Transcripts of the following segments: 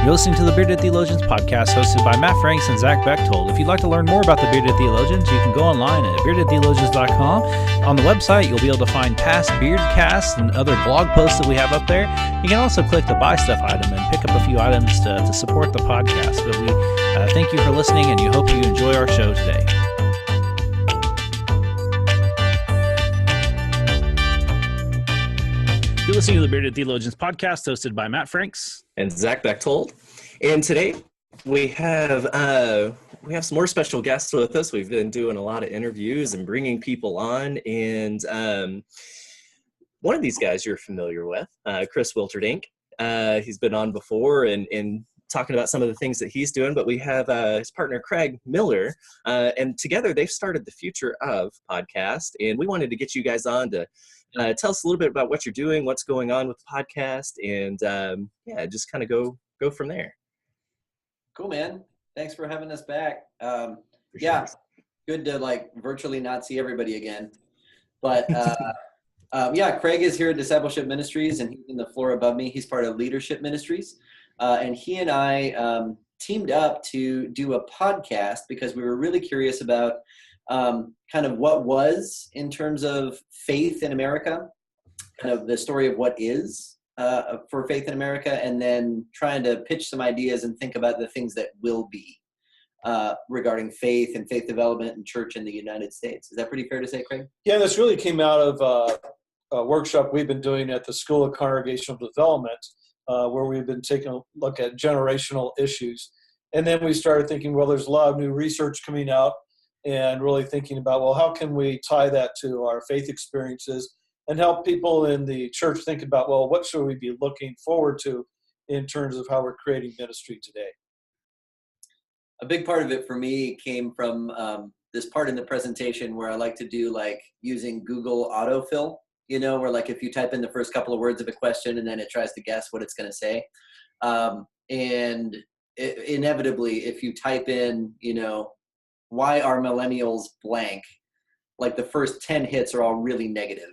You're listening to the Bearded Theologians podcast hosted by Matt Franks and Zach Bechtold. If you'd like to learn more about the Bearded Theologians, you can go online at beardedtheologians.com. On the website, you'll be able to find past Beardcasts and other blog posts that we have up there. You can also click the Buy Stuff item and pick up a few items to support the podcast. But we thank you for listening, and you hope you enjoy our show today. You're listening to the Bearded Theologians podcast hosted by Matt Franks and Zach Bechtold. And today we have some more special guests with us. We've been doing a lot of interviews and bringing people on. And one of these guys you're familiar with, Chris Wilterdink. He's been on before and talking about some of the things that he's doing. But we have his partner, Craig Miller. And together they've started the Future Of podcast. And we wanted to get you guys on to tell us a little bit about what you're doing, what's going on with the podcast, and just kind of go from there. Cool, man. Thanks for having us back. Good to virtually not see everybody again. But Craig is here at Discipleship Ministries, and he's in the floor above me. He's part of Leadership Ministries, and he and I teamed up to do a podcast because we were really curious about kind of what was in terms of faith in America, kind of the story of what is for faith in America, and then trying to pitch some ideas and think about the things that will be regarding faith and faith development and church in the United States. Is that pretty fair to say, Craig? Yeah, this really came out of a workshop we've been doing at the School of Congregational Development, where we've been taking a look at generational issues. And then we started thinking, well, there's a lot of new research coming out, and really thinking about, well, how can we tie that to our faith experiences and help people in the church think about, well, what should we be looking forward to in terms of how we're creating ministry today? A big part of it for me came from this part in the presentation where I like to do using Google autofill, where if you type in the first couple of words of a question and then it tries to guess what it's going to say. Inevitably, if you type in, why are millennials blank? The first 10 hits are all really negative,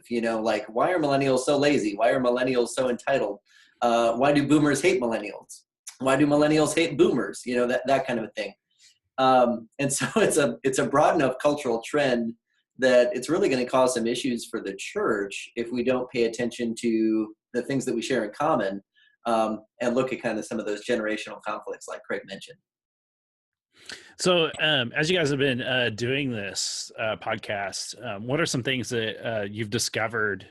why are millennials so lazy? Why are millennials so entitled? Why do boomers hate millennials? Why do millennials hate boomers? That kind of a thing. And so it's a broad enough cultural trend that it's really going to cause some issues for the church if we don't pay attention to the things that we share in common, and look at kind of some of those generational conflicts like Craig mentioned. So as you guys have been doing this podcast, what are some things that you've discovered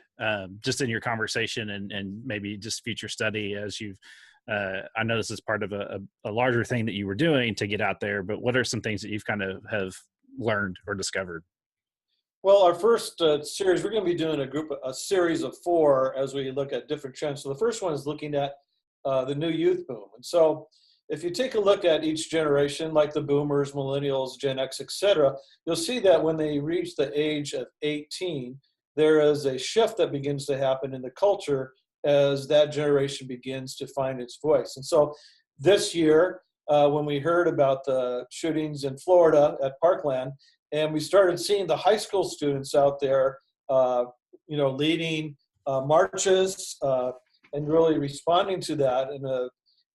just in your conversation and maybe just future study as you've, I know this is part of a larger thing that you were doing to get out there, but what are some things that you've kind of have learned or discovered? Well, our first series, we're going to be doing a series of 4 as we look at different trends. So the first one is looking at the new youth boom. And so if you take a look at each generation, like the boomers, millennials, Gen X, etc., you'll see that when they reach the age of 18, there is a shift that begins to happen in the culture as that generation begins to find its voice. And so this year, when we heard about the shootings in Florida at Parkland, and we started seeing the high school students out there, leading marches and really responding to that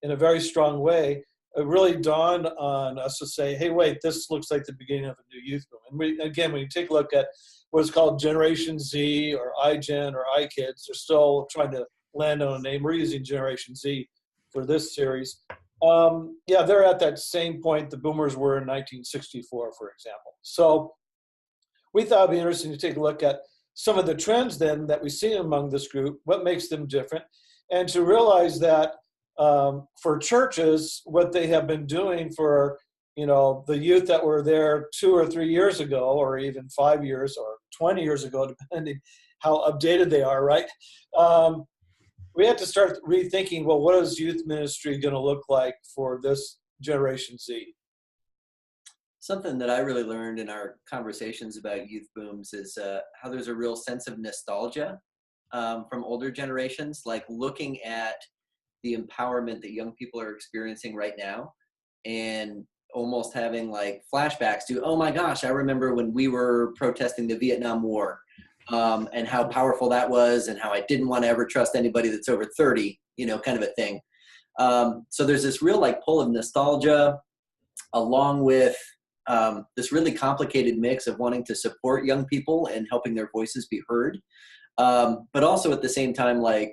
in a very strong way, it really dawned on us to say, hey, wait, this looks like the beginning of a new youth movement. And when you take a look at what's called Generation Z or iGen or iKids, they're still trying to land on a name. We're using Generation Z for this series. They're at that same point the boomers were in 1964, for example. So we thought it'd be interesting to take a look at some of the trends then that we see among this group, what makes them different, and to realize that for churches, what they have been doing for, the youth that were there 2 or 3 years ago, or even 5 years or 20 years ago, depending how updated they are, right? We had to start rethinking, well, what is youth ministry going to look like for this Generation Z? Something that I really learned in our conversations about youth booms is how there's a real sense of nostalgia from older generations, looking at the empowerment that young people are experiencing right now and almost having flashbacks to, oh my gosh, I remember when we were protesting the Vietnam War, and how powerful that was and how I didn't want to ever trust anybody that's over 30, kind of a thing. So there's this real like pull of nostalgia, along with this really complicated mix of wanting to support young people and helping their voices be heard, but also at the same time, like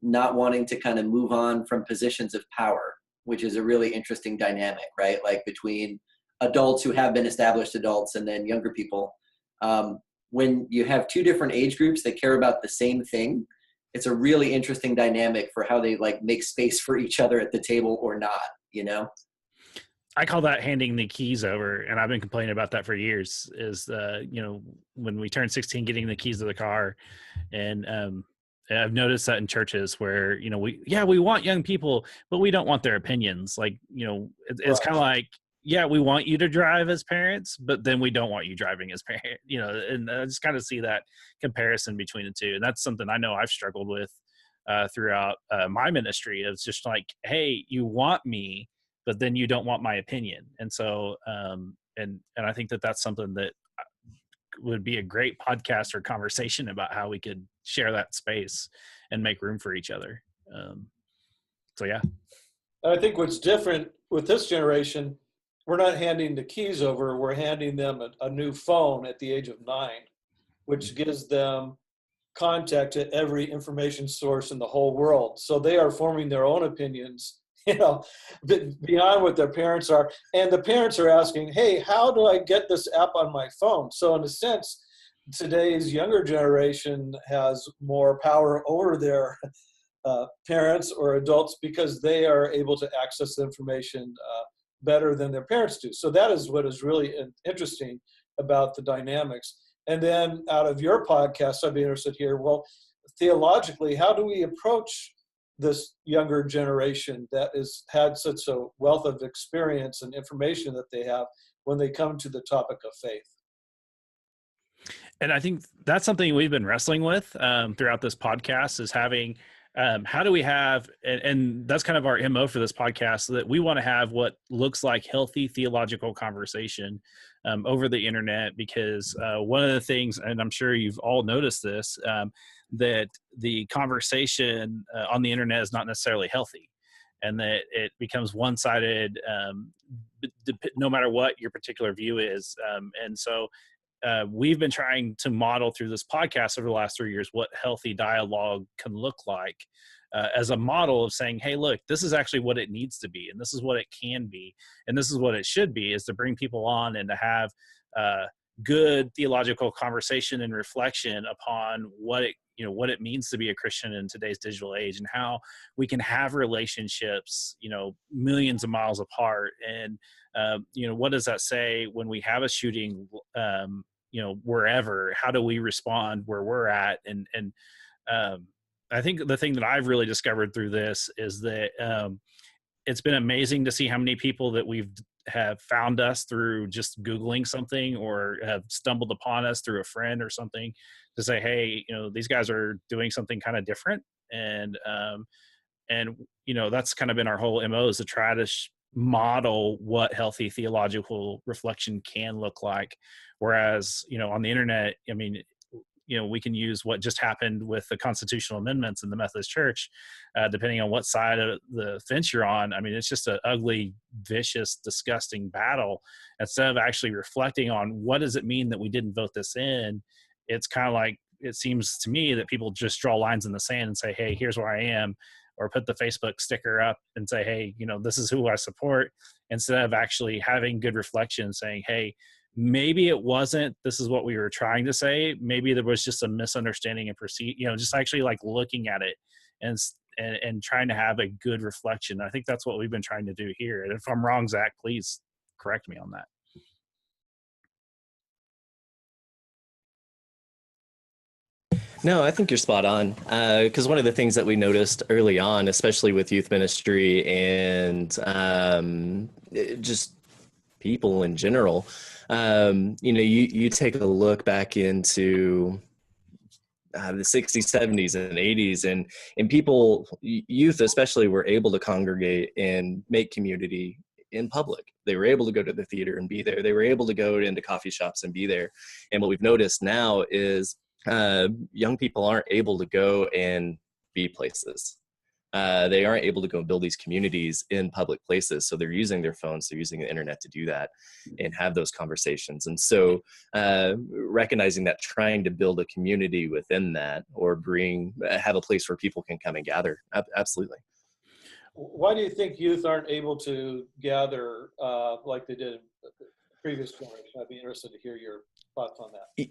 not wanting to kind of move on from positions of power, which is a really interesting dynamic, right? Like between adults who have been established adults and then younger people. When you have two different age groups that care about the same thing, it's a really interesting dynamic for how they like make space for each other at the table or not, you know? I call that handing the keys over, and I've been complaining about that for years. Is when we turn 16, getting the keys to the car, and I've noticed that in churches where we want young people, but we don't want their opinions. Like it's kind of like, yeah, we want you to drive as parents, but then we don't want you driving as parent. And I just kind of see that comparison between the two, and that's something I know I've struggled with throughout my ministry. It's just like, hey, you want me, but then you don't want my opinion. And so, and I think that that's something that would be a great podcast or conversation about how we could share that space and make room for each other. So, yeah. I think what's different with this generation, we're not handing the keys over, we're handing them a new phone at the age of 9, which gives them contact to every information source in the whole world. So they are forming their own opinions, beyond what their parents are. And the parents are asking, hey, how do I get this app on my phone? So in a sense, today's younger generation has more power over their parents or adults because they are able to access the information better than their parents do. So that is what is really interesting about the dynamics. And then out of your podcast, I'd be interested here, well, theologically, how do we approach this younger generation that has had such a wealth of experience and information that they have when they come to the topic of faith? And I think that's something we've been wrestling with throughout this podcast, is having, how do we have, and that's kind of our MO for this podcast, that we want to have what looks like healthy theological conversation over the internet, because one of the things, and I'm sure you've all noticed this, that the conversation on the internet is not necessarily healthy, and that it becomes one-sided no matter what your particular view is. And so we've been trying to model through this podcast over the last 3 years what healthy dialogue can look like, as a model of saying, hey, look, this is actually what it needs to be, and this is what it can be, and this is what it should be, is to bring people on and to have good theological conversation and reflection upon what it means to be a Christian in today's digital age, and how we can have relationships, millions of miles apart. And, what does that say when we have a shooting, wherever? How do we respond where we're at? And I think the thing that I've really discovered through this is that it's been amazing to see how many people that have found us through just Googling something, or have stumbled upon us through a friend or something, to say, hey, these guys are doing something kind of different. And that's kind of been our whole MO, is to try to model what healthy theological reflection can look like. Whereas, on the internet, I mean, we can use what just happened with the constitutional amendments in the Methodist Church, depending on what side of the fence you're on. I mean, it's just an ugly, vicious, disgusting battle. Instead of actually reflecting on what does it mean that we didn't vote this in, it's kind of like, it seems to me that people just draw lines in the sand and say, hey, here's where I am, or put the Facebook sticker up and say, hey, this is who I support, instead of actually having good reflection, saying, hey, maybe it wasn't, this is what we were trying to say. Maybe there was just a misunderstanding and just actually like looking at it and trying to have a good reflection. I think that's what we've been trying to do here. And if I'm wrong, Zach, please correct me on that. No, I think you're spot on. Because one of the things that we noticed early on, especially with youth ministry and just people in general, you take a look back into the 60s, 70s, and 80s, and people, youth especially, were able to congregate and make community in public. They were able to go to the theater and be there. They were able to go into coffee shops and be there. And what we've noticed now is young people aren't able to go and be places. They aren't able to go build these communities in public places. So they're using their phones, they're using the internet to do that and have those conversations. And so recognizing that, trying to build a community within that, or have a place where people can come and gather. Absolutely. Why do you think youth aren't able to gather like they did in the previous generation? I'd be interested to hear your thoughts on that.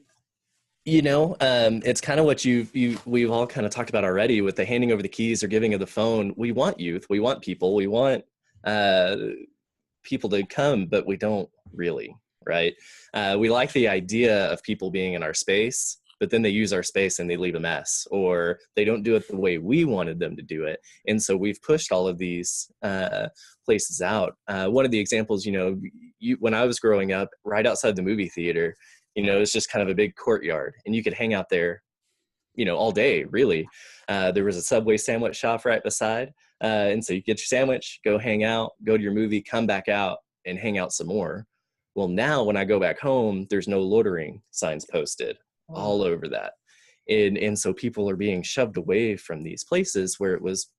It's kind of what we've all kind of talked about already with the handing over the keys or giving of the phone. We want youth, we want people, we want people to come, but we don't really, right? We like the idea of people being in our space, but then they use our space and they leave a mess, or they don't do it the way we wanted them to do it. And so we've pushed all of these places out. One of the examples, when I was growing up, right outside the movie theater, it's just kind of a big courtyard, and you could hang out there, all day, really. There was a Subway sandwich shop right beside. And so you get your sandwich, go hang out, go to your movie, come back out and hang out some more. Well, now when I go back home, there's no loitering signs posted all over that. And so people are being shoved away from these places where it was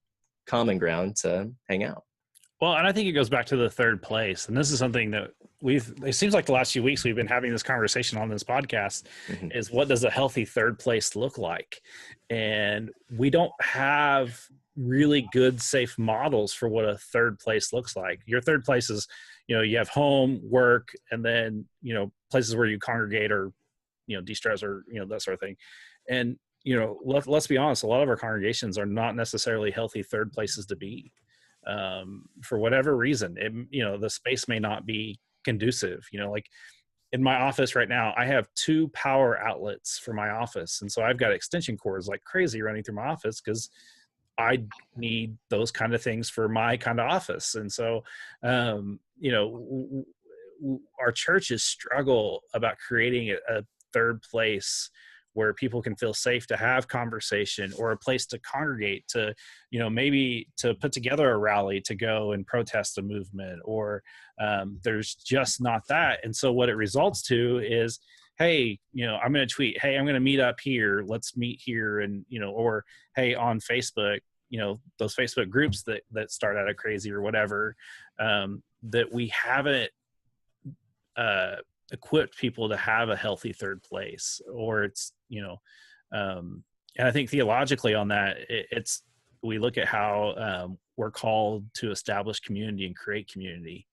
common ground to hang out. Well, and I think it goes back to the third place. And this is something that it seems like the last few weeks we've been having this conversation on this podcast, is what does a healthy third place look like? And we don't have really good, safe models for what a third place looks like. Your third place is, you have home, work, and then, places where you congregate or, de-stress or, that sort of thing. And, let's be honest, a lot of our congregations are not necessarily healthy third places to be. For whatever reason, the space may not be conducive. Like in my office right now, I have 2 power outlets for my office. And so I've got extension cords like crazy running through my office because I need those kind of things for my kind of office. And so, our churches struggle about creating a third place where people can feel safe to have conversation, or a place to congregate, to, maybe to put together a rally to go and protest a movement, or there's just not that. And so what it results to is, hey, I'm going to tweet, hey, I'm going to meet up here. Let's meet here. And, or, hey, on Facebook, those Facebook groups that start out of crazy or whatever, that we haven't equipped people to have a healthy third place, or it's, and I think theologically on that, we look at how we're called to establish community and create community.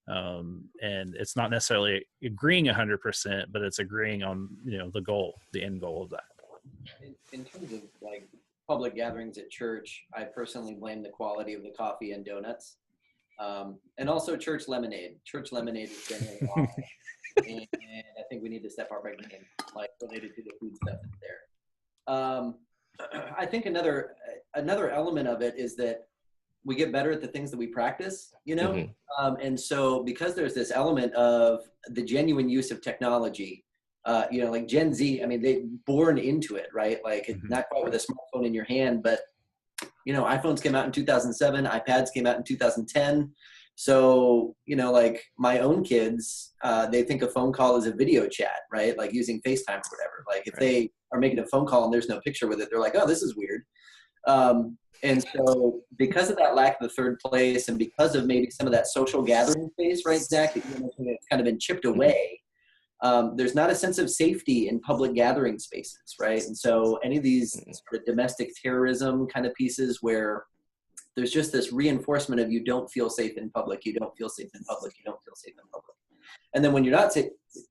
And it's not necessarily agreeing 100%, but it's agreeing on, the end goal of that. In terms of like public gatherings at church, I personally blame the quality of the coffee and donuts. And also church lemonade. Church lemonade is generally awful. And I think we need to step up our game, like related to the food stuff that's there. I think another element of it is that we get better at the things that we practice, and so because there's this element of the genuine use of technology, like Gen Z, I mean, they born into it, right? Like it's not quite with a smartphone in your hand, but iPhones came out in 2007, iPads came out in 2010. So, like my own kids, they think a phone call is a video chat, right? Like using FaceTime or whatever. Like if they are making a phone call and there's no picture with it, they're like, oh, this is weird. And so because of that lack of the third place, and because of maybe some of that social gathering space, right, Zach, that you mentioned, it's kind of been chipped away, there's not a sense of safety in public gathering spaces, right? And so any of these sort of domestic terrorism kind of pieces where there's just this reinforcement of you don't feel safe in public, you don't feel safe in public, you don't feel safe in public. And then when you're not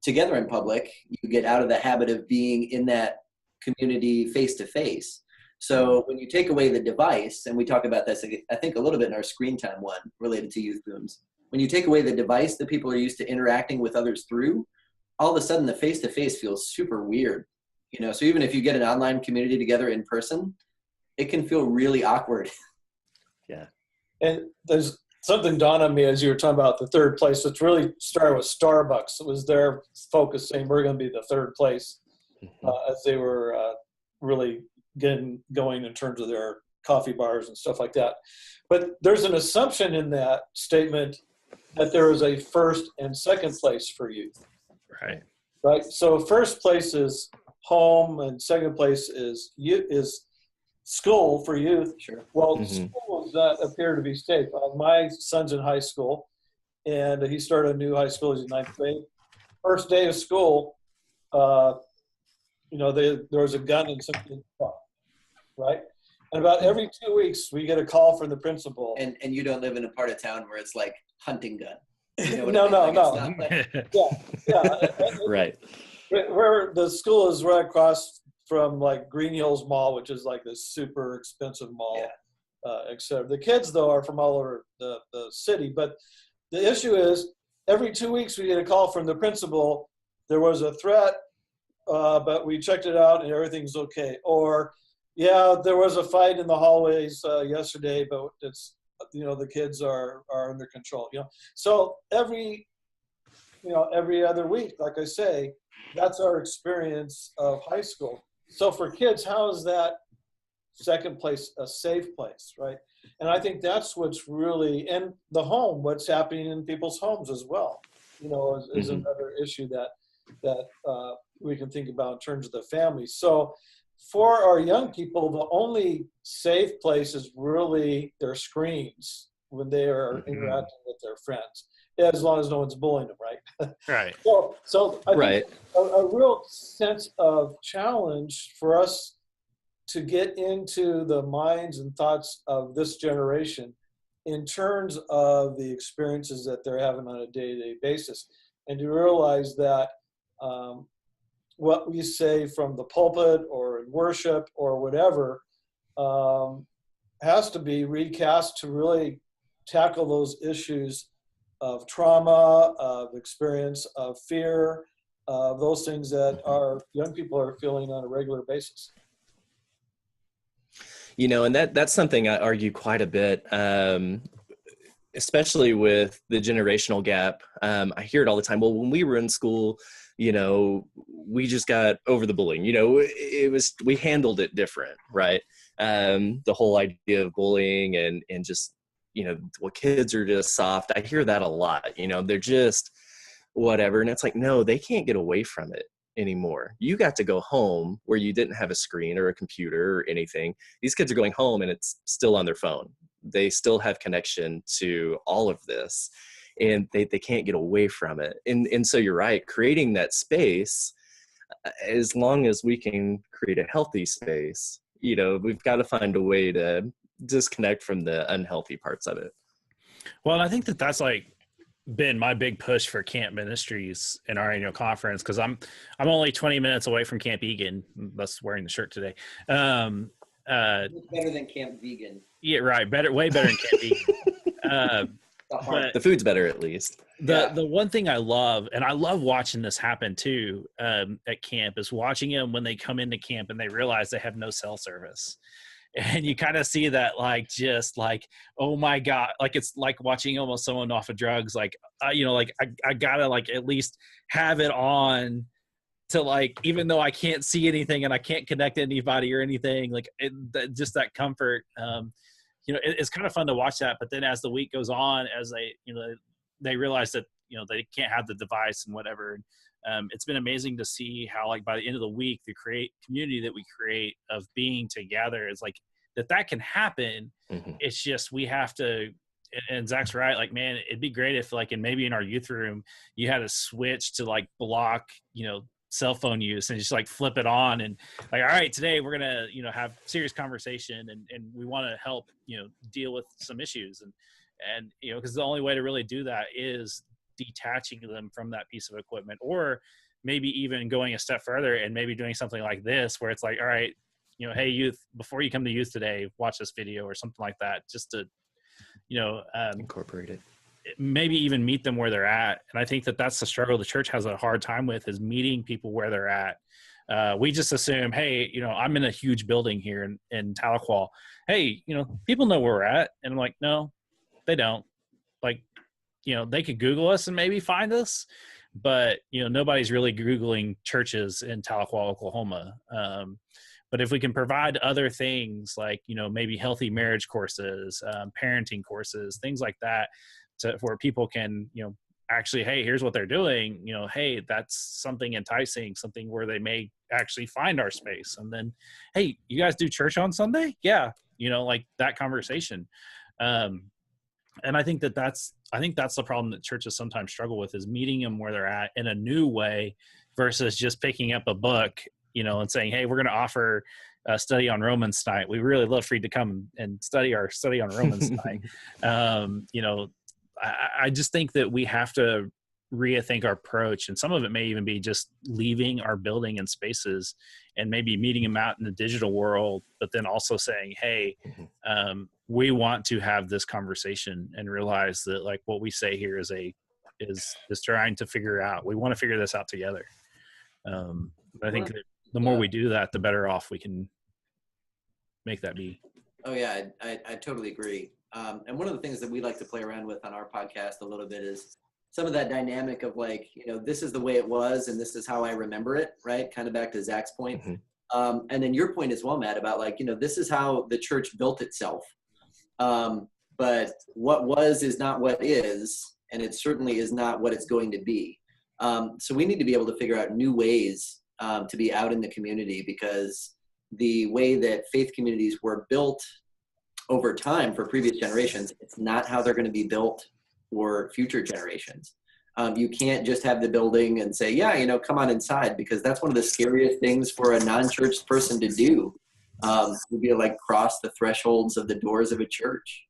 together in public, you get out of the habit of being in that community face to face. So when you take away the device, and we talk about this, I think a little bit in our screen time one related to youth booms, when you take away the device that people are used to interacting with others through, all of a sudden the face to face feels super weird. So even if you get an online community together in person, it can feel really awkward. Yeah. And there's something dawned on me as you were talking about the third place. It's really started with Starbucks. It was their focus saying we're going to be the third place as they were really getting going in terms of their coffee bars and stuff like that. But there's an assumption in that statement that there is a first and second place for youth. Right. So first place is home, and second place is school for youth. Sure. Well, school does not appear to be safe. My son's in high school, and he started a new high school. He's in 9th grade. First day of school, there was a gun in somebody's car, right? And about every 2 weeks, we get a call from the principal. And you don't live in a part of town where it's like hunting gun. You know what No. I mean? Like, Right. Where the school is right across from like Green Hills Mall, which is like this super expensive mall, et cetera. The kids, though, are from all over the city. But the issue is every 2 weeks we get a call from the principal. There was a threat, but we checked it out and everything's okay. Or, there was a fight in the hallways yesterday, but it's, the kids are under control. So every other week, like I say, that's our experience of high school. So for kids, how is that second place a safe place, right? And I think that's what's really, and the home, what's happening in people's homes as well, is another issue that we can think about in terms of the family. So for our young people, the only safe place is really their screens when they are interacting with their friends, as long as no one's bullying them, right? Right. So I think a real sense of challenge for us to get into the minds and thoughts of this generation in terms of the experiences that they're having on a day-to-day basis, and to realize that what we say from the pulpit or in worship or whatever has to be recast to really tackle those issues of trauma, of experience, of fear, of those things that our young people are feeling on a regular basis. And that's something I argue quite a bit, especially with the generational gap. I hear it all the time. Well, when we were in school, we just got over the bullying. We handled it different, right? The whole idea of bullying and just, kids are just soft. I hear that a lot. They're just whatever. And it's like, no, they can't get away from it anymore. You got to go home where you didn't have a screen or a computer or anything. These kids are going home and it's still on their phone. They still have connection to all of this, and they can't get away from it. And so you're right, creating that space, as long as we can create a healthy space, we've got to find a way to disconnect from the unhealthy parts of it. Well, and I think that's like been my big push for camp ministries in our annual conference, because I'm only 20 minutes away from Camp Egan, thus wearing the shirt today. Better than Camp Vegan. Yeah, right. Way better than Camp Egan. But the food's better, at least. The one thing I love, and I love watching this happen too, at camp, is watching them when they come into camp and they realize they have no cell service. And you kind of see that, just oh my God, it's like watching almost someone off of drugs. I gotta at least have it on to even though I can't see anything and I can't connect to anybody or anything, just that comfort. It's kind of fun to watch that. But then as the week goes on, as they realize that, they can't have the device and whatever. It's been amazing to see how, by the end of the week, the community that we create of being together is that can happen. Mm-hmm. It's just, we have to, and Zach's right. Man, it'd be great if maybe in our youth room, you had a switch to block, cell phone use, and just flip it on and all right, today we're going to, have serious conversation and we want to help, deal with some issues. And because the only way to really do that is detaching them from that piece of equipment, or maybe even going a step further and maybe doing something like this, where it's all right, hey youth, before you come to youth today, watch this video or something like that, just to, incorporate it. Maybe even meet them where they're at. And I think that's the struggle the church has a hard time with, is meeting people where they're at. We just assume, hey, I'm in a huge building here in Tahlequah. Hey, people know where we're at. And I'm like, no, they don't. They could Google us and maybe find us, but, nobody's really Googling churches in Tahlequah, Oklahoma. But if we can provide other things maybe healthy marriage courses, parenting courses, things like that, where people can, actually, hey, here's what they're doing, hey, that's something enticing, something where they may actually find our space. And then, hey, you guys do church on Sunday? Yeah. Like that conversation. And I think that's the problem that churches sometimes struggle with, is meeting them where they're at in a new way versus just picking up a book, and saying, hey, we're going to offer a study on Romans tonight. We really love for you to come and study on Romans tonight. I just think that we have to rethink our approach, and some of it may even be just leaving our building and spaces and maybe meeting them out in the digital world, but then also saying, hey, we want to have this conversation and realize that like what we say here is trying to figure out, we want to figure this out together. I think that the more we do that, the better off we can make that be. Oh yeah, I totally agree. And one of the things that we like to play around with on our podcast a little bit is some of that dynamic of like, this is the way it was and this is how I remember it, right? Kind of back to Zach's point. And then your point as well, Matt, about like, this is how the church built itself. But what was is not what is, and it certainly is not what it's going to be. So we need to be able to figure out new ways to be out in the community, because the way that faith communities were built over time for previous generations, it's not how they're going to be built for future generations. You can't just have the building and say, yeah, come on inside, because that's one of the scariest things for a non-church person to do. Would be like cross the thresholds of the doors of a church.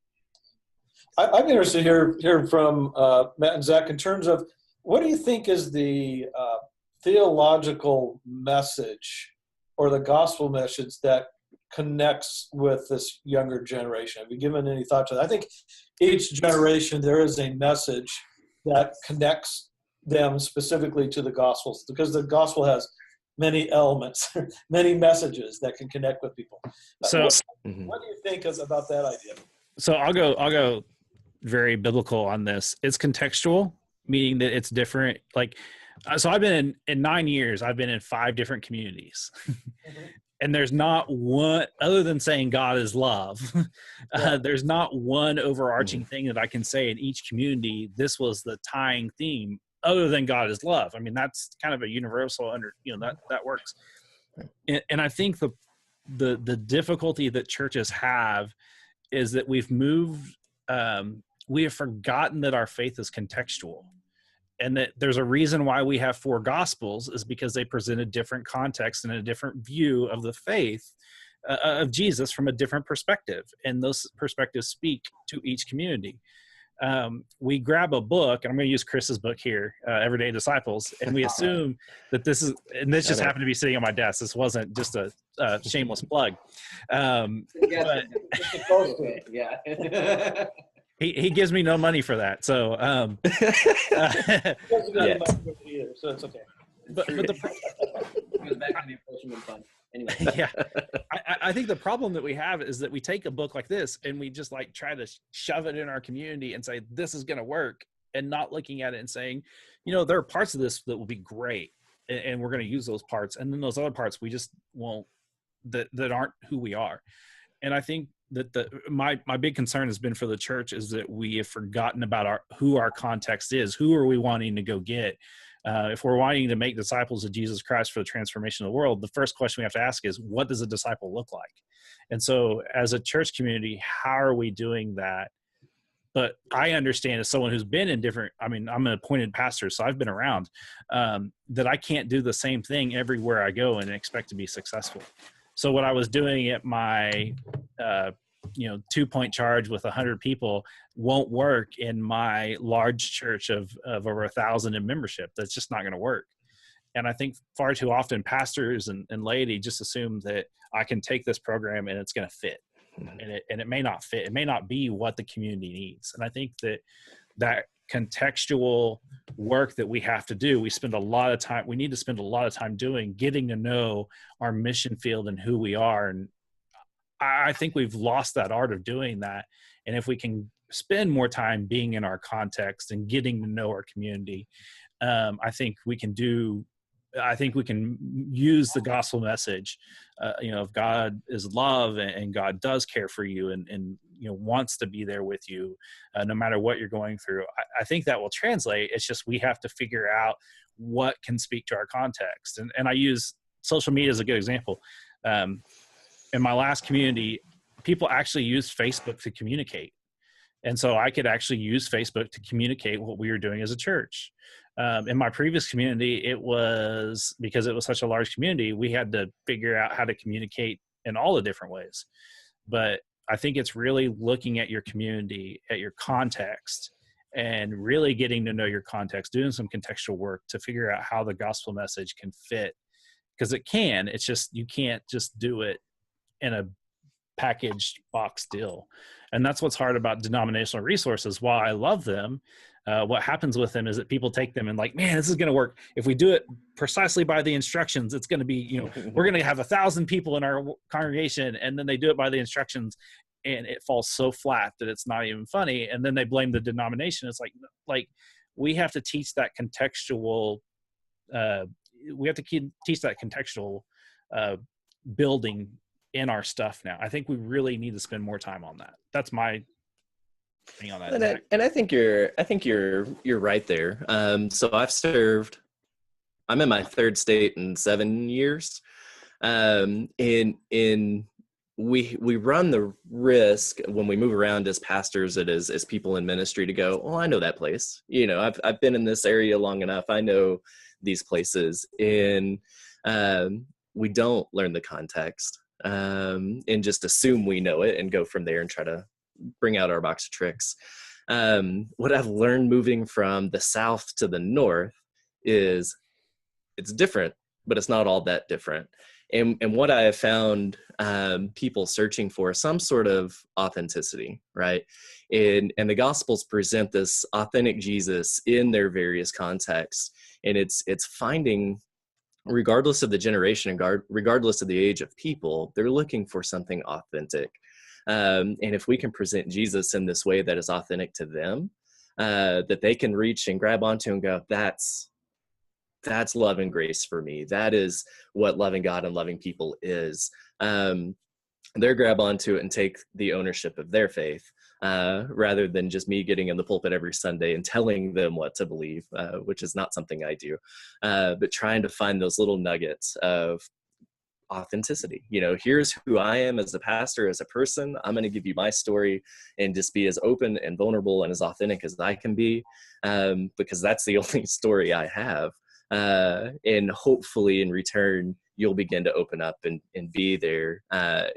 I'm interested hearing from Matt and Zach in terms of, what do you think is the theological message or the gospel message that connects with this younger generation? Have you given any thought to that? I think each generation there is a message that connects them specifically to the gospels, because the gospel has many elements, many messages that can connect with people. So what do you think about that idea? So I'll go very biblical on this. It's contextual, meaning that it's different. Like, so I've been in 9 years, I've been in 5 different communities. And there's not one, other than saying God is love, there's not one overarching thing that I can say in each community, this was the tying theme, other than God is love. I mean, that's kind of a universal that works. And I think the difficulty that churches have is that we've moved, we have forgotten that our faith is contextual. And that there's a reason why we have 4 gospels, is because they present a different context and a different view of the faith of Jesus from a different perspective. And those perspectives speak to each community. We grab a book, and I'm going to use Chris's book here, Everyday Disciples, and we assume that this is, and this just happened to be sitting on my desk. This wasn't just a shameless plug. But, yeah. He gives me no money for that, so so it's okay. But Goes back to the apportionment fund. Anyway. Yeah, I think the problem that we have is that we take a book like this and we just like try to shove it in our community and say this is going to work, and not looking at it and saying, there are parts of this that will be great, and we're going to use those parts, and then those other parts we just won't, that aren't who we are. And I think that my big concern has been for the church is that we have forgotten about who our context is. Who are we wanting to go get? If we're wanting to make disciples of Jesus Christ for the transformation of the world, the first question we have to ask is, what does a disciple look like? And so as a church community, how are we doing that? But I understand, as someone who's been in different, I'm an appointed pastor, so I've been around, that I can't do the same thing everywhere I go and expect to be successful. So what I was doing at my 2-point charge with 100 people won't work in my large church of over 1,000 in membership. That's just not going to work. And I think far too often pastors and laity just assume that I can take this program and it's going to fit. And it may not fit. It may not be what the community needs. And I think that contextual work that we have to do, we need to spend a lot of time doing, getting to know our mission field and who we are. And I think we've lost that art of doing that. And if we can spend more time being in our context and getting to know our community, I think we can use the gospel message, of God is love and God does care for you. And wants to be there with you, no matter what you're going through. I think that will translate. It's just we have to figure out what can speak to our context. And I use social media as a good example. In my last community, people actually use Facebook to communicate. And so I could actually use Facebook to communicate what we were doing as a church. In my previous community, it was because it was such a large community, we had to figure out how to communicate in all the different ways. But I think it's really looking at your community, at your context, and really getting to know your context, doing some contextual work to figure out how the gospel message can fit. Because it can, it's just, you can't just do it in a packaged box deal. And that's what's hard about denominational resources. While I love them, what happens with them is that people take them and like, man, this is going to work. If we do it precisely by the instructions, it's going to be, we're going to have 1,000 people in our congregation, and then they do it by the instructions and it falls so flat that it's not even funny. And then they blame the denomination. It's like we have to teach that contextual, building in our stuff now. I think we really need to spend more time on that. That's my thing on that. And I think you're right there. So I'm in my third state in 7 years. We run the risk when we move around as pastors, as people in ministry, to go, oh, I know that place. I've been in this area long enough. I know these places. And we don't learn the context. And just assume we know it and go from there and try to bring out our box of tricks. What I've learned moving from the south to the north is it's different, but it's not all that different. And what I have found people searching for some sort of authenticity, right? And the Gospels present this authentic Jesus in their various contexts. And it's finding, regardless of the generation and regardless of the age of people, they're looking for something authentic. And if we can present Jesus in this way that is authentic to them, that they can reach and grab onto and go, that's love and grace for me. That is what loving God and loving people is. They're grab onto it and take the ownership of their faith, rather than just me getting in the pulpit every Sunday and telling them what to believe, which is not something I do, but trying to find those little nuggets of authenticity. Here's who I am as a pastor, as a person. I'm going to give you my story and just be as open and vulnerable and as authentic as I can be, because that's the only story I have. And hopefully in return, you'll begin to open up and be there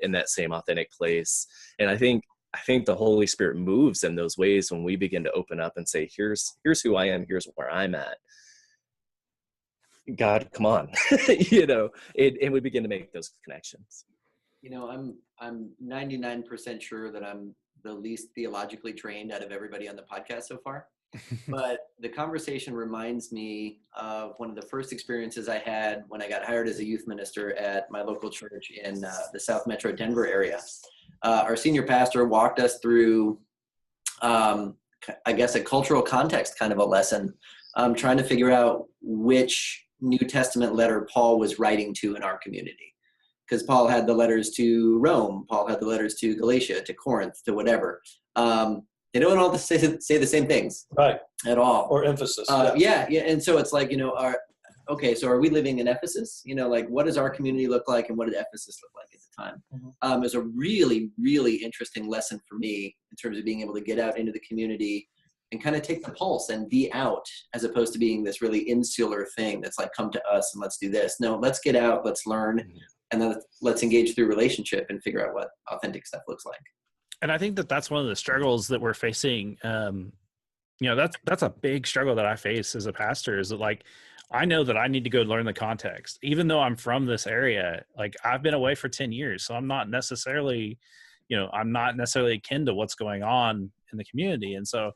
in that same authentic place. And I think the Holy Spirit moves in those ways when we begin to open up and say, here's who I am, here's where I'm at. God, come on, and we begin to make those connections. I'm 99% sure that I'm the least theologically trained out of everybody on the podcast so far. But the conversation reminds me of one of the first experiences I had when I got hired as a youth minister at my local church in the South Metro Denver area. Our senior pastor walked us through, I guess, a cultural context kind of a lesson, trying to figure out which New Testament letter Paul was writing to in our community. Because Paul had the letters to Rome, Paul had the letters to Galatia, to Corinth, to whatever. They don't all say the same things, right? At all, or emphasis. Yeah. And so it's like, so are we living in Ephesus? What does our community look like, and what did Ephesus look like at the time? Mm-hmm. It was a really, really interesting lesson for me in terms of being able to get out into the community and kind of take the pulse and be out, as opposed to being this really insular thing that's like, come to us and let's do this. No, let's get out, let's learn, mm-hmm. and then let's engage through relationship and figure out what authentic stuff looks like. And I think that's one of the struggles that we're facing. That's a big struggle that I face as a pastor, is that, like, I know that I need to go learn the context, even though I'm from this area. Like, I've been away for 10 years, so I'm not necessarily akin to what's going on in the community. And so,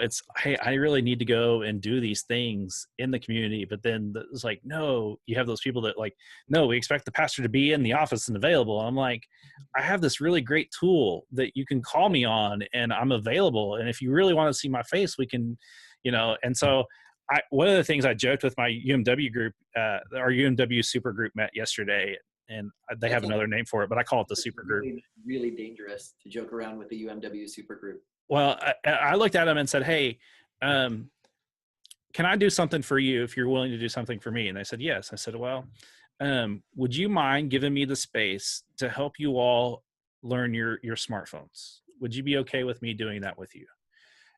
it's, hey, I really need to go and do these things in the community. But then it's like, no, you have those people that like, no, we expect the pastor to be in the office and available. I'm like, I have this really great tool that you can call me on and I'm available. And if you really want to see my face, we can, and so one of the things I joked with my UMW group, our UMW super group met yesterday, and they have another name for it, but I call it the super group. Really, really dangerous to joke around with the UMW super group. Well, I looked at them and said, hey, can I do something for you if you're willing to do something for me? And they said, yes. I said, well, would you mind giving me the space to help you all learn your smartphones? Would you be okay with me doing that with you?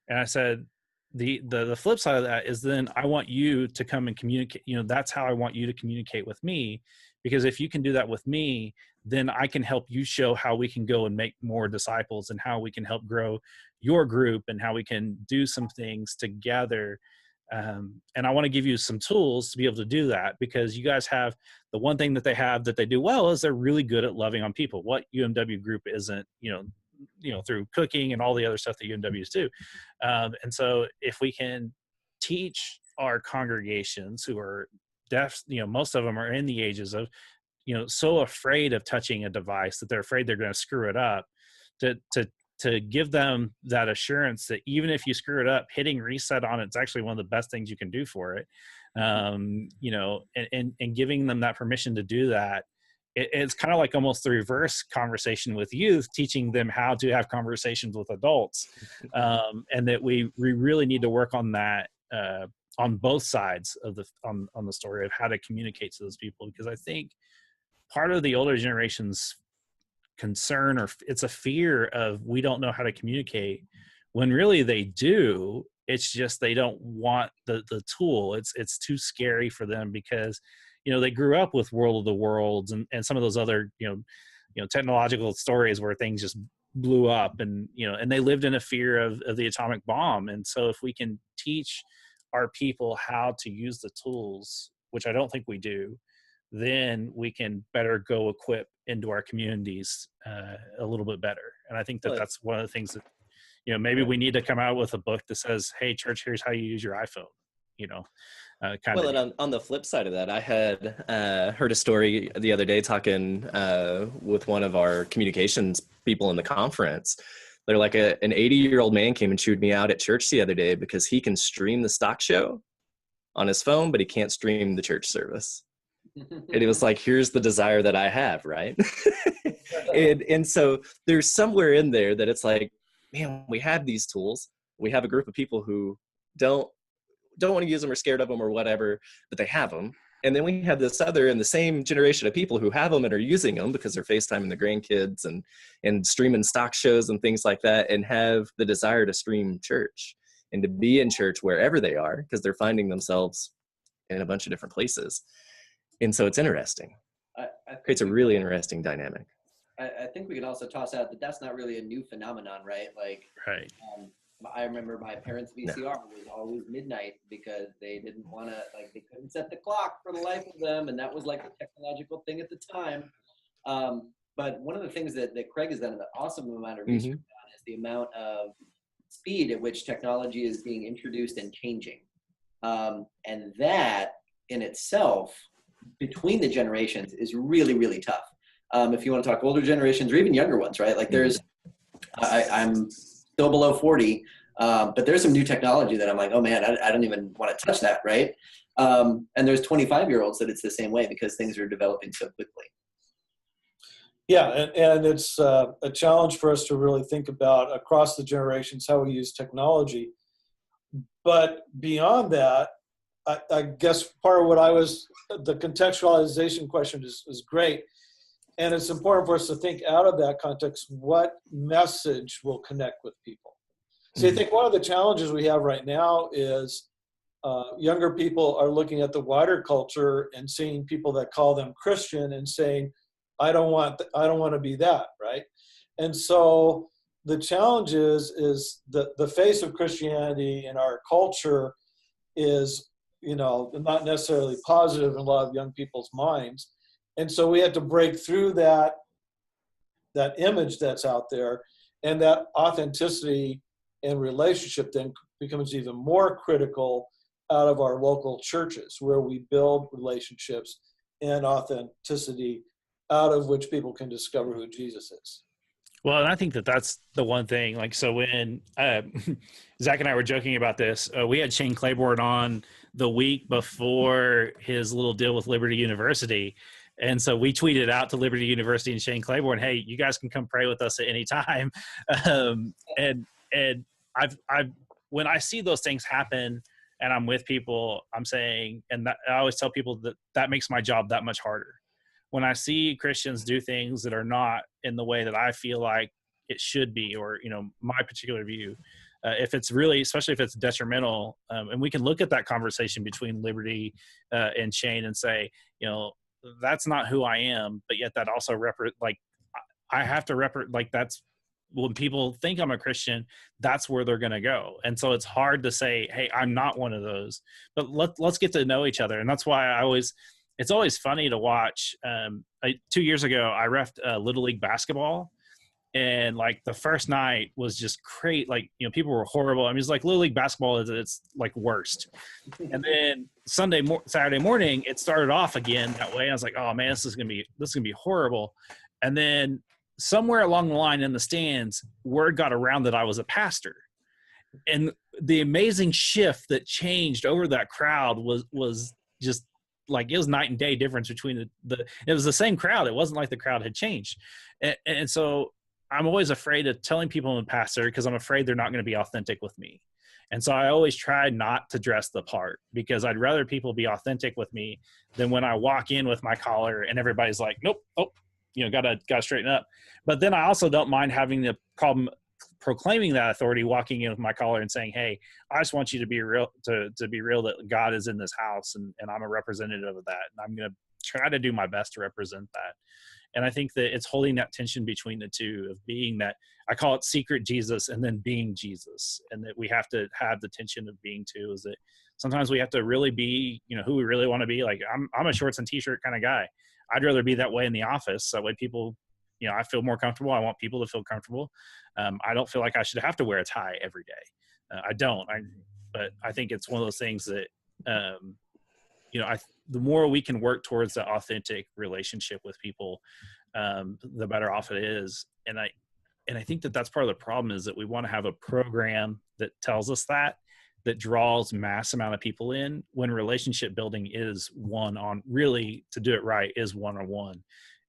And I said, the flip side of that is then I want you to come and communicate. That's how I want you to communicate with me, because if you can do that with me, then I can help you show how we can go and make more disciples, and how we can help grow your group, and how we can do some things together. And I want to give you some tools to be able to do that, because you guys have the one thing that they have that they do well is they're really good at loving on people. What UMW group isn't, through cooking and all the other stuff that UMWs do. And so if we can teach our congregations who are deaf, most of them are in the ages of, so afraid of touching a device that they're afraid they're going to screw it up, to give them that assurance that even if you screw it up, hitting reset on it's actually one of the best things you can do for it. And giving them that permission to do that. It's kind of like almost the reverse conversation with youth, teaching them how to have conversations with adults. And that we really need to work on that on both sides of on the story of how to communicate to those people. Because I think part of the older generation's concern, or it's a fear of, we don't know how to communicate, when really they do. It's just they don't want the tool. It's too scary for them, because they grew up with World of the Worlds and some of those other technological stories where things just blew up, and they lived in a fear of the atomic bomb. And so if we can teach our people how to use the tools, which I don't think we do, then we can better go equip into our communities a little bit better. And I think that's one of the things that, maybe we need to come out with a book that says, hey, church, here's how you use your iPhone, And on the flip side of that, I had heard a story the other day talking with one of our communications people in the conference. They're like an 80-year-old man came and chewed me out at church the other day because he can stream the stock show on his phone, but he can't stream the church service. And it was like, here's the desire that I have, right? and so there's somewhere in there that it's like, man, we have these tools. We have a group of people who don't want to use them or scared of them or whatever, but they have them. And then we have this other in the same generation of people who have them and are using them because they're FaceTiming the grandkids and streaming stock shows and things like that, and have the desire to stream church and to be in church wherever they are, because they're finding themselves in a bunch of different places. And so it's interesting. It's a really interesting dynamic. I think we can also toss out that that's not really a new phenomenon, right? Like, right. I remember my parents' VCR was always midnight because they didn't want to, they couldn't set the clock for the life of them. And that was like a technological thing at the time. But one of the things that Craig has done an awesome amount of research on is the amount of speed at which technology is being introduced and changing. And that in itself, between the generations, is really, really tough. If you want to talk older generations or even younger ones, right? Like I'm still below 40, but there's some new technology that I'm like, oh man, I don't even want to touch that, right? And there's 25-year-olds that it's the same way because things are developing so quickly. Yeah, and it's a challenge for us to really think about across the generations how we use technology. But beyond that, I guess part of what the contextualization question is great. And it's important for us to think out of that context, what message will connect with people. So I think one of the challenges we have right now is younger people are looking at the wider culture and seeing people that call them Christian and saying, I don't want to be that, right? And so the challenge is the face of Christianity in our culture is, not necessarily positive in a lot of young people's minds. And so we had to break through that image that's out there, and that authenticity and relationship then becomes even more critical out of our local churches, where we build relationships and authenticity out of which people can discover who Jesus is. Well, and I think that's the one thing, so when Zach and I were joking about this, we had Shane Claybourne on the week before his little deal with Liberty University. And so we tweeted out to Liberty University and Shane Claybourne, hey, you guys can come pray with us at any time. And I've when I see those things happen and I'm with people, I'm saying, and that, I always tell people that makes my job that much harder. When I see Christians do things that are not in the way that I feel like it should be, or, my particular view, if it's really, especially if it's detrimental, and we can look at that conversation between Liberty and Shane and say, that's not who I am, but yet that also I have to that's when people think I'm a Christian, that's where they're going to go. And so it's hard to say, hey, I'm not one of those, but let's get to know each other. And that's why it's always funny to watch. 2 years ago, I reffed Little League basketball. And the first night was just great. People were horrible. I mean, it's like Little League basketball it's like worst. And then Saturday morning, it started off again that way. I was like, oh man, this is gonna be horrible. And then somewhere along the line in the stands, word got around that I was a pastor. And the amazing shift that changed over that crowd was just it was night and day difference between it was the same crowd. It wasn't like the crowd had changed. And so I'm always afraid of telling people I'm a pastor because I'm afraid they're not going to be authentic with me. And so I always try not to dress the part, because I'd rather people be authentic with me than when I walk in with my collar and everybody's like, nope, gotta straighten up. But then I also don't mind having the problem proclaiming that authority, walking in with my collar and saying, hey, I just want you to be real, to be real that God is in this house, and I'm a representative of that. And I'm going to try to do my best to represent that. And I think that it's holding that tension between the two of being that, I call it secret Jesus, and then being Jesus. And that we have to have the tension of being two, is that sometimes we have to really be, who we really want to be. I'm a shorts and t-shirt kind of guy. I'd rather be that way in the office. That way people, I feel more comfortable. I want people to feel comfortable. I don't feel like I should have to wear a tie every day. I don't. But I think it's one of those things that, the more we can work towards the authentic relationship with people, the better off it is. And I think that that's part of the problem, is that we want to have a program that tells us that draws mass amount of people in, when relationship building is really, to do it right, is one-on-one.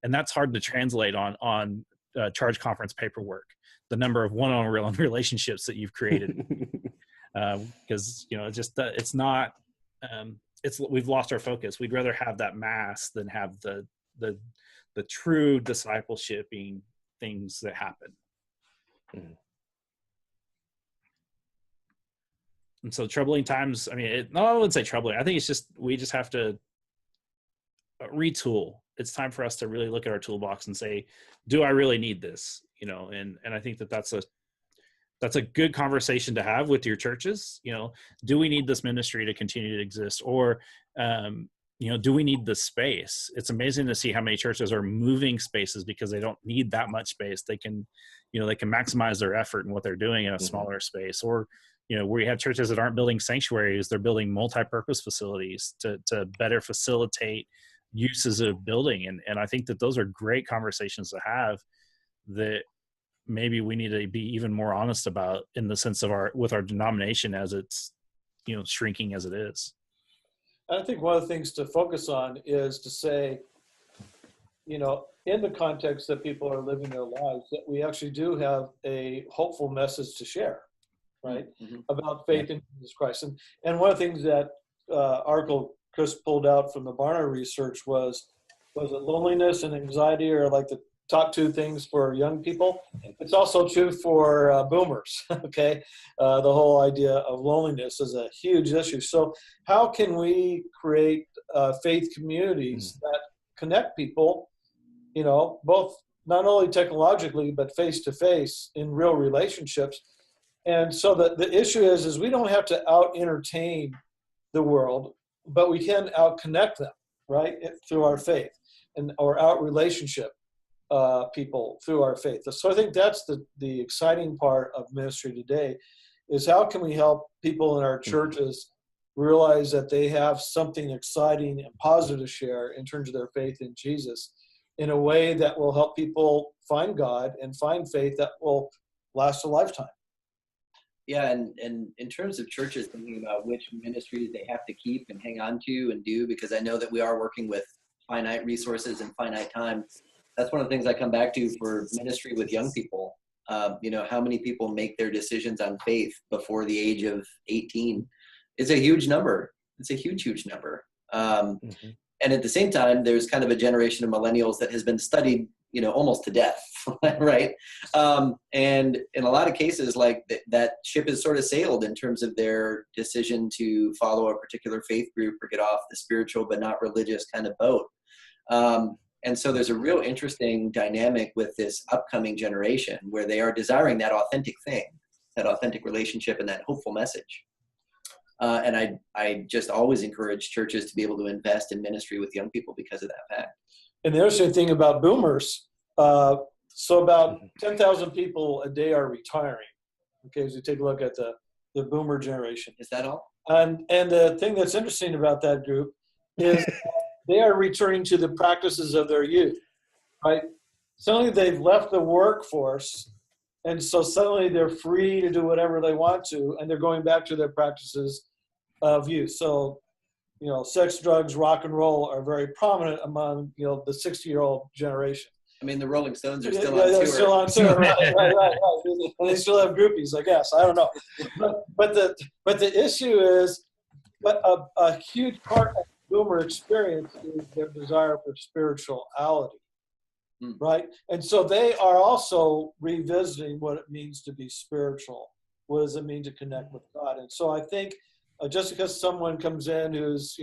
And that's hard to translate on charge conference paperwork, the number of one-on-one relationships that you've created. Because, it's not, we've lost our focus. We'd rather have that mass than have the true discipleshiping things that happen. Mm. And so troubling times, I mean, I wouldn't say troubling. I think it's just, we just have to retool. It's time for us to really look at our toolbox and say, do I really need this? And I think that's a good conversation to have with your churches. Do we need this ministry to continue to exist? Or, do we need the space? It's amazing to see how many churches are moving spaces because they don't need that much space. They can maximize their effort in what they're doing in a smaller space. Or, we have churches that aren't building sanctuaries, they're building multi-purpose facilities to better facilitate uses of building. And I think that those are great conversations to have, that maybe we need to be even more honest about, in the sense of with our denomination as it's, shrinking as it is. I think one of the things to focus on is to say, in the context that people are living their lives, that we actually do have a hopeful message to share, right? Mm-hmm. About faith in Jesus Christ. And one of the things that article Chris pulled out from the Barna research was it loneliness and anxiety are like the top two things for young people. It's also true for boomers, okay? The whole idea of loneliness is a huge issue. So how can we create faith communities that connect people, both not only technologically, but face-to-face in real relationships? And so the issue is we don't have to out-entertain the world, but we can out-connect them, right, through our faith, or out-relationship people through our faith. So I think that's the exciting part of ministry today, is how can we help people in our churches realize that they have something exciting and positive to share in terms of their faith in Jesus, in a way that will help people find God and find faith that will last a lifetime. Yeah, and in terms of churches thinking about which ministries they have to keep and hang on to and do, because I know that we are working with finite resources and finite time. That's one of the things I come back to for ministry with young people. How many people make their decisions on faith before the age of 18? It's a huge number. It's a huge, huge number. And at the same time, there's kind of a generation of millennials that has been studied, almost to death, right? And in a lot of cases, like that ship has sort of sailed in terms of their decision to follow a particular faith group or get off the spiritual but not religious kind of boat. And so there's a real interesting dynamic with this upcoming generation where they are desiring that authentic thing, that authentic relationship and that hopeful message. And I just always encourage churches to be able to invest in ministry with young people because of that fact. And the interesting thing about boomers, so about 10,000 people a day are retiring. Okay, as you take a look at the boomer generation. Is that all? And the thing that's interesting about that group is they are returning to the practices of their youth, right? Suddenly they've left the workforce, and so suddenly they're free to do whatever they want to, and they're going back to their practices of youth. So, sex, drugs, rock and roll are very prominent among, the 60-year-old generation. I mean, the Rolling Stones are still on tour. They're still on tour, right. And they still have groupies, I guess. I don't know. But the issue is, a huge part of the boomer experience is their desire for spirituality, right? And so they are also revisiting what it means to be spiritual. What does it mean to connect with God? And so I think just because someone comes in who's,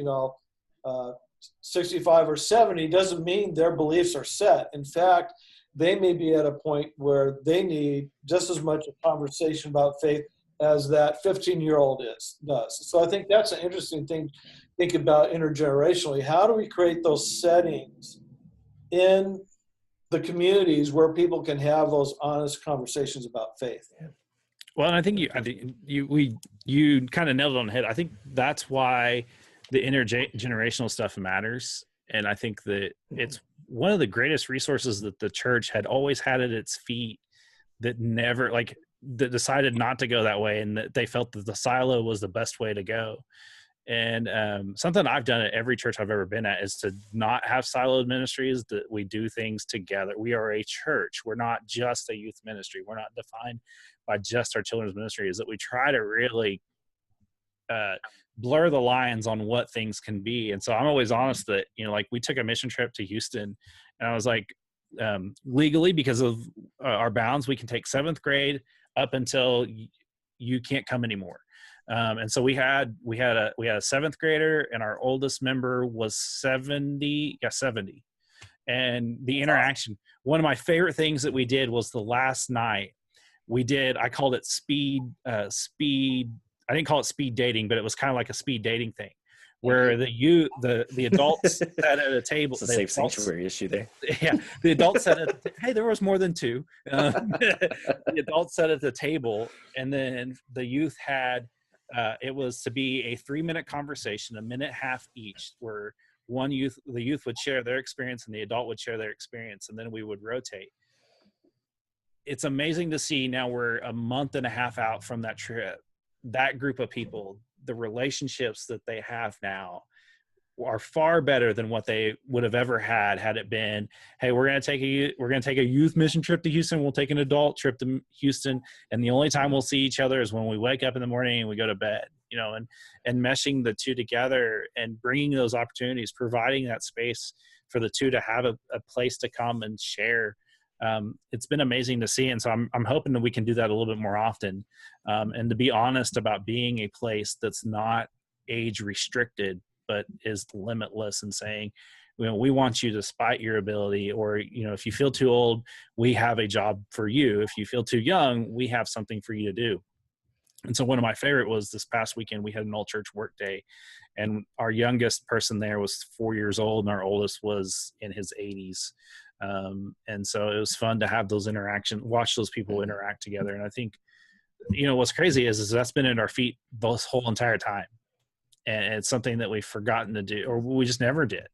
65 or 70 doesn't mean their beliefs are set. In fact, they may be at a point where they need just as much a conversation about faith as that 15-year-old does. So I think that's an interesting thing to think about intergenerationally. How do we create those settings in the communities where people can have those honest conversations about faith? Well, and I think you kind of nailed it on the head. I think that's why the intergenerational stuff matters. And I think that it's one of the greatest resources that the church had always had at its feet that never, that decided not to go that way, and that they felt that the silo was the best way to go. And something I've done at every church I've ever been at is to not have siloed ministries, that we do things together. We are a church. We're not just a youth ministry. We're not defined by just our children's ministry. Is that we try to really blur the lines on what things can be. And so I'm always honest that, we took a mission trip to Houston, and I was like, legally, because of our bounds, we can take 7th grade up until you can't come anymore. And so we had a 7th grader, and our oldest member was 70. And the interaction, one of my favorite things that we did was the last night I called it speed. I didn't call it speed dating, but it was kind of like a speed dating thing, where the adults sat at a table. It's a safe sanctuary issue there. Yeah, the adults sat hey, there was more than 2. The adults sat at the table, and then the youth had. It was to be a 3-minute conversation, a minute half each, where the youth would share their experience and the adult would share their experience, and then we would rotate. It's amazing to see now we're a month and a half out from that trip. That group of people, the relationships that they have now are far better than what they would have ever had it been, hey, we're going to take a youth mission trip to Houston. We'll take an adult trip to Houston. And the only time we'll see each other is when we wake up in the morning and we go to bed, and meshing the two together and bringing those opportunities, providing that space for the two to have a place to come and share. It's been amazing to see. And so I'm hoping that we can do that a little bit more often. And to be honest about being a place that's not age restricted, but is limitless, and saying, we want you despite your ability, or, if you feel too old, we have a job for you. If you feel too young, we have something for you to do. And so one of my favorite was this past weekend, we had an all church work day, and our youngest person there was 4 years old, and our oldest was in his 80s. And so it was fun to have those interactions, watch those people interact together. And I think, what's crazy is that's been at our feet this whole entire time. And it's something that we've forgotten to do, or we just never did.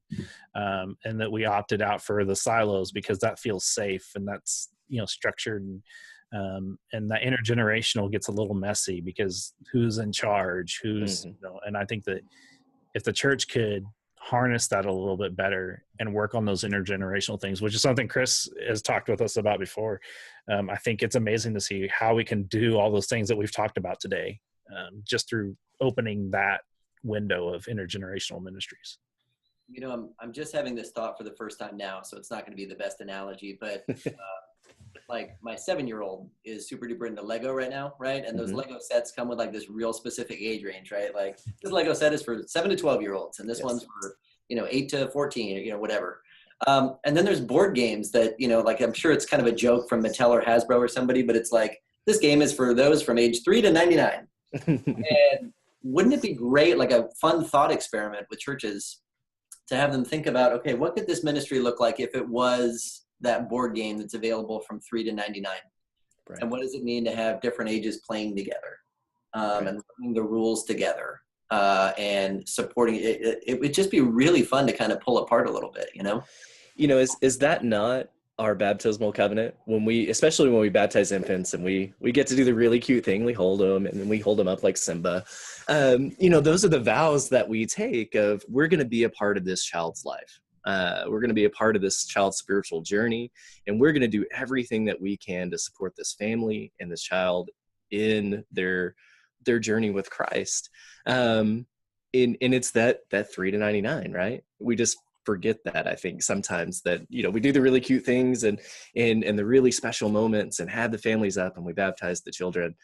And that we opted out for the silos because that feels safe, and that's, structured, and that intergenerational gets a little messy because who's in charge, and I think that if the church could harness that a little bit better and work on those intergenerational things, which is something Chris has talked with us about before. I think it's amazing to see how we can do all those things that we've talked about today, just through opening that window of intergenerational ministries. You know, I'm just having this thought for the first time now, so it's not going to be the best analogy, but like my 7-year-old is super duper into Lego right now, right? And those Lego sets come with like this real specific age range, right? Like this Lego set is for 7 to 12-year-olds, and this one's for, 8 to 14, whatever. And then there's board games that, like I'm sure it's kind of a joke from Mattel or Hasbro or somebody, but it's like, this game is for those from age 3 to 99. And wouldn't it be great, like a fun thought experiment with churches, to have them think about, okay, what could this ministry look like if it was that board game that's available from 3 to 99? Right. And what does it mean to have different ages playing together, and learning the rules together, and supporting it? It would just be really fun to kind of pull apart a little bit, Is that not our baptismal covenant? Especially when we baptize infants and we get to do the really cute thing, we hold them and we hold them up like Simba. Those are the vows that we take of, we're going to be a part of this child's life. We're going to be a part of this child's spiritual journey, and we're going to do everything that we can to support this family and this child in their journey with Christ. And it's that 3 to 99, right? We just forget that, I think, sometimes, that we do the really cute things and the really special moments and have the families up and we baptize the children,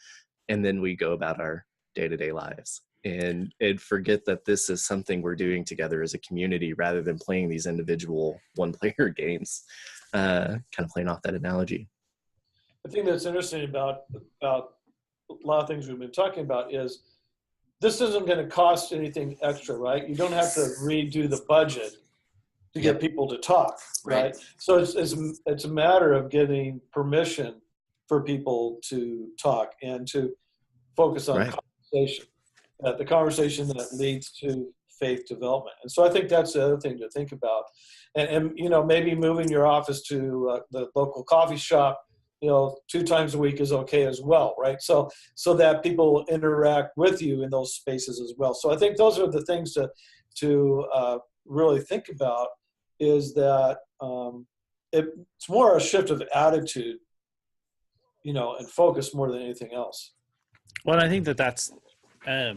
and then we go about our day-to-day lives and forget that this is something we're doing together as a community, rather than playing these individual one-player games. Kind of playing off that analogy. I think that's interesting about a lot of things we've been talking about is this isn't going to cost anything extra, right? You don't have to redo the budget to get people to talk, right? So it's a matter of getting permission for people to talk and to focus on conversation, the conversation that leads to faith development. And so I think that's the other thing to think about. And maybe moving your office to the local coffee shop, 2 times a week is okay as well, right? So that people interact with you in those spaces as well. So I think those are the things to really think about, is that it's more a shift of attitude, and focus more than anything else. Well, I think that's, I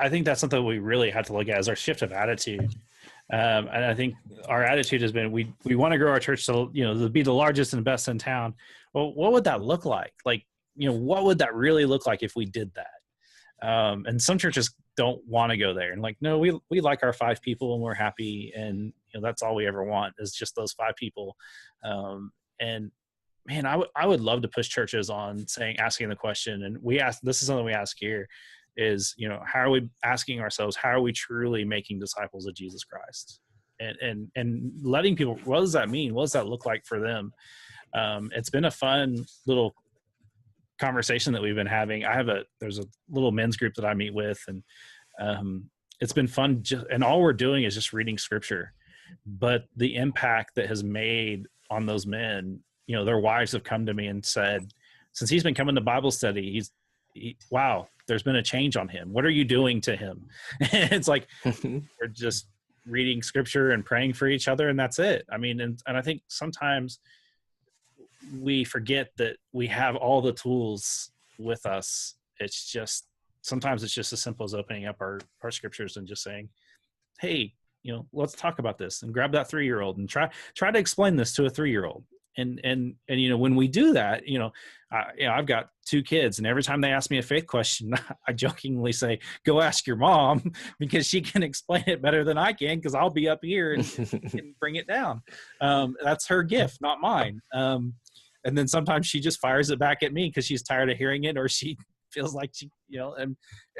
think that's something we really have to look at, is our shift of attitude. And I think our attitude has been, we want to grow our church to, to be the largest and best in town. Well, what would that look like? Like, what would that really look like if we did that? And some churches don't want to go there, and like, no, we like our 5 people and we're happy, and that's all we ever want, is just those 5 people. And man, I would love to push churches on asking the question, and this is something we ask here, is how are we asking ourselves, how are we truly making disciples of Jesus Christ, and letting people, what does that mean, what does that look like for them? It's been a fun little conversation that we've been having. There's a little men's group that I meet with, and it's been fun, and all we're doing is just reading scripture, but the impact that has made on those men, their wives have come to me and said, since he's been coming to Bible study, wow, there's been a change on him. What are you doing to him? It's like, we're just reading scripture and praying for each other, and that's it. I mean, and I think sometimes we forget that we have all the tools with us. Sometimes it's just as simple as opening up our scriptures and just saying, hey, let's talk about this, and grab that 3-year-old and try to explain this to a 3-year-old. And when we do that, I've got 2 kids, and every time they ask me a faith question, I jokingly say, go ask your mom, because she can explain it better than I can, because I'll be up here and bring it down. That's her gift, not mine. And then sometimes she just fires it back at me because she's tired of hearing it, or she feels like she, and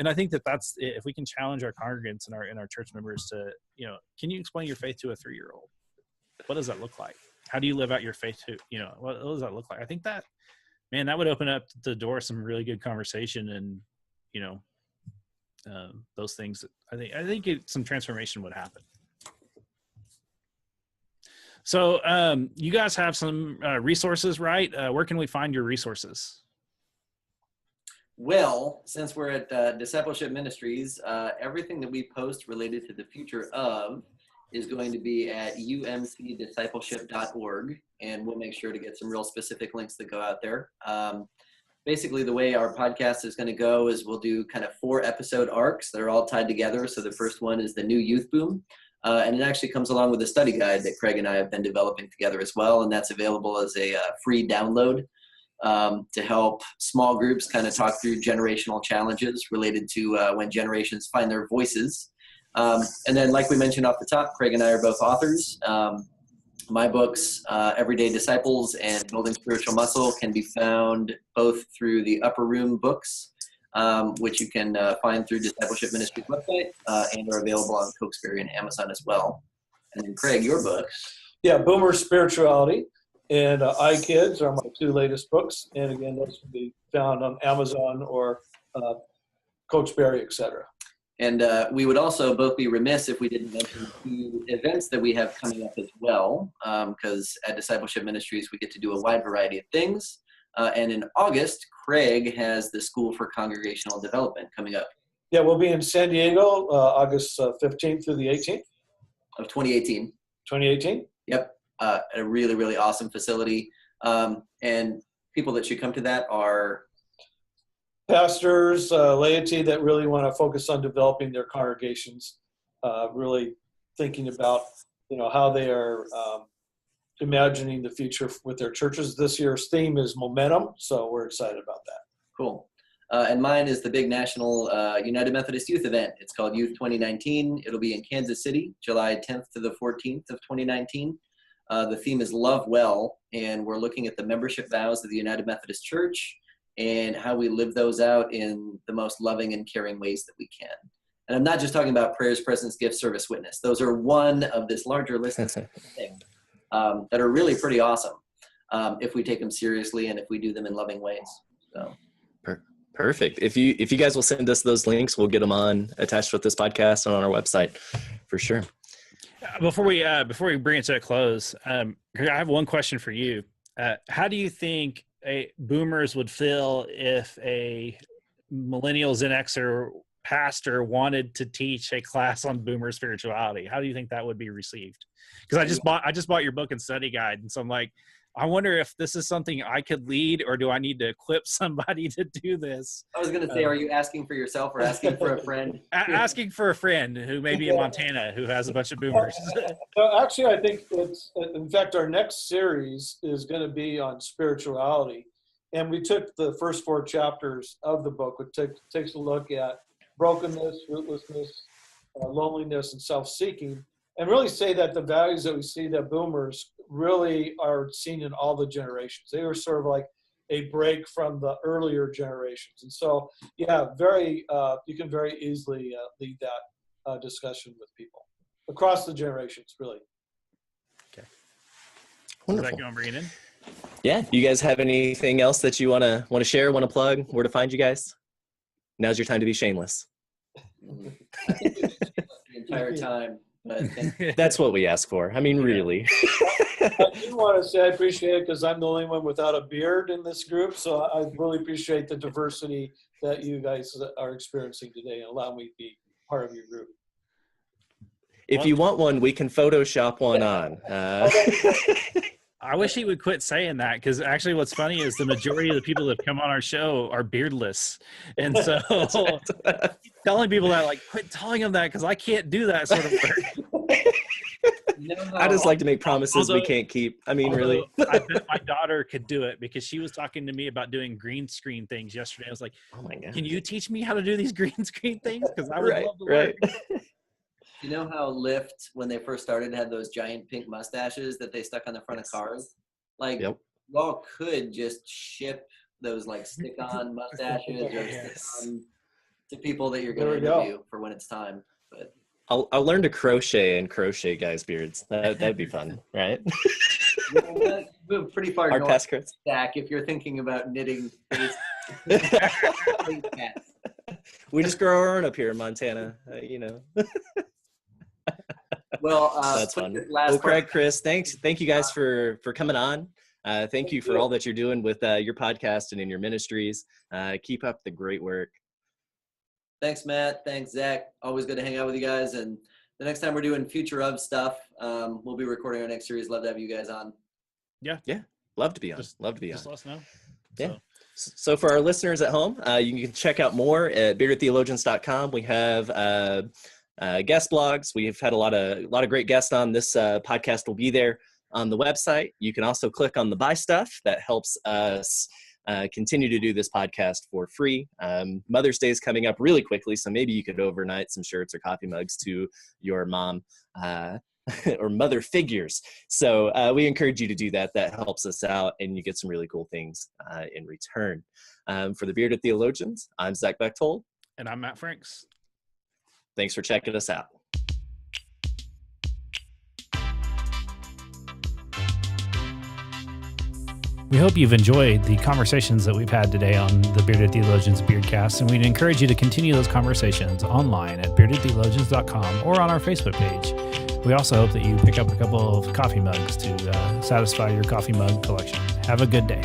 I think that's, if we can challenge our congregants and our church members to, can you explain your faith to a 3-year-old? What does that look like? How do you live out your faith to, what does that look like? I think that, man, that would open up the door some really good conversation, and, those things. I think some transformation would happen. So you guys have some resources, right? Where can we find your resources? Well, since we're at Discipleship Ministries, everything that we post related to the future of is going to be at umcdiscipleship.org, and we'll make sure to get some real specific links that go out there. Basically, the way our podcast is going to go is we'll do kind of 4 episode arcs that are all tied together. So the first one is the new youth boom, and it actually comes along with a study guide that Craig and I have been developing together as well, and that's available as a free download to help small groups kind of talk through generational challenges related to when generations find their voices. And then, like we mentioned off the top, Craig and I are both authors. My books, Everyday Disciples and Building Spiritual Muscle, can be found both through the Upper Room Books, which you can find through Discipleship Ministries website, and are available on Cokesbury and Amazon as well. And then, Craig, your books. Yeah, Boomer Spirituality and iKids are my 2 latest books. And again, those can be found on Amazon or Cokesbury, etc. And we would also both be remiss if we didn't mention 2 events that we have coming up as well, because at Discipleship Ministries, we get to do a wide variety of things. And in August, Craig has the School for Congregational Development coming up. Yeah, we'll be in San Diego, August 15th through the 18th. Of 2018. 2018? Yep. A really, really awesome facility. And people that should come to that are pastors, laity that really want to focus on developing their congregations, really thinking about, how they are imagining the future with their churches. This year's theme is momentum, so we're excited about that. Cool. And mine is the big national United Methodist Youth event. It's called Youth 2019. It'll be in Kansas City, July 10th to the 14th of 2019. The theme is Love Well, and we're looking at the membership vows of the United Methodist Church and how we live those out in the most loving and caring ways that we can. And I'm not just talking about prayers, presence, gift, service, witness. Those are one of this larger list of things that are really pretty awesome if we take them seriously and if we do them in loving ways. So. Perfect. If you guys will send us those links, we'll get them attached with this podcast and on our website for sure. Before we bring it to a close, I have one question for you. How do you think boomers would feel if a millennial Gen Xer pastor wanted to teach a class on boomer spirituality? How do you think that would be received? Because I just bought your book and study guide, and so I'm like, I wonder if this is something I could lead, or do I need to equip somebody to do this? I was going to say, are you asking for yourself or asking for a friend? Asking for a friend who may be in Montana who has a bunch of boomers. Actually, I think in fact, our next series is going to be on spirituality. And we took the first 4 chapters of the book, which takes a look at brokenness, rootlessness, loneliness, and self-seeking, and really say that the values that we see that boomers really are seen in all the generations. They were sort of like a break from the earlier generations. And so, yeah, you can very easily lead that discussion with people across the generations, really. Okay. Wonderful. Is that going, Brandon? Yeah. You guys have anything else that you want to share, want to plug, where to find you guys? Now's your time to be shameless. I think it's the entire time. But that's what we ask for. I mean, really. I do want to say I appreciate it because I'm the only one without a beard in this group. So I really appreciate the diversity that you guys are experiencing today and allow me to be part of your group. If you want one, we can Photoshop one on. I wish he would quit saying that, because actually what's funny is the majority of the people that come on our show are beardless. And so telling people that, like, quit telling them that, because I can't do that sort of work. I just like to make promises we can't keep. I mean, really. I bet my daughter could do it, because she was talking to me about doing green screen things yesterday. I was like, oh my God, can you teach me how to do these green screen things? Because I would love to learn. You know how Lyft, when they first started, had those giant pink mustaches that they stuck on the front of cars? Like, y'all could just ship those, like, stick-on mustaches or stick-on to people that you're going to interview for when it's time. But I'll learn to crochet and crochet guys' beards. That'd be fun, right? Move pretty far Our north, Zach, if you're thinking about knitting face. We just grow our own up here in Montana, you know. Well, that's fun. Well, Craig, Chris, thank you guys for coming on. Thank you for all that you're doing with your podcast and in your ministries. Keep up the great work. Thanks, Matt. Thanks, Zach. Always good to hang out with you guys. And the next time we're doing future of stuff, we'll be recording our next series. Love to have you guys on. Yeah. Love to be on. Just Love to be on. Just let us know. Yeah. So for our listeners at home, you can check out more at beardedtheologians.com. We have guest blogs. We've had a lot of great guests on. This podcast will be there on the website. You can also click on the buy stuff. That helps us continue to do this podcast for free. Mother's Day is coming up really quickly, so maybe you could overnight some shirts or coffee mugs to your mom or mother figures. So we encourage you to do that. That helps us out, and you get some really cool things in return. For the Bearded Theologians, I'm Zach Bechtold. And I'm Matt Franks. Thanks for checking us out. We hope you've enjoyed the conversations that we've had today on the Bearded Theologians Beardcast, and we'd encourage you to continue those conversations online at beardedtheologians.com or on our Facebook page. We also hope that you pick up a couple of coffee mugs to satisfy your coffee mug collection. Have a good day.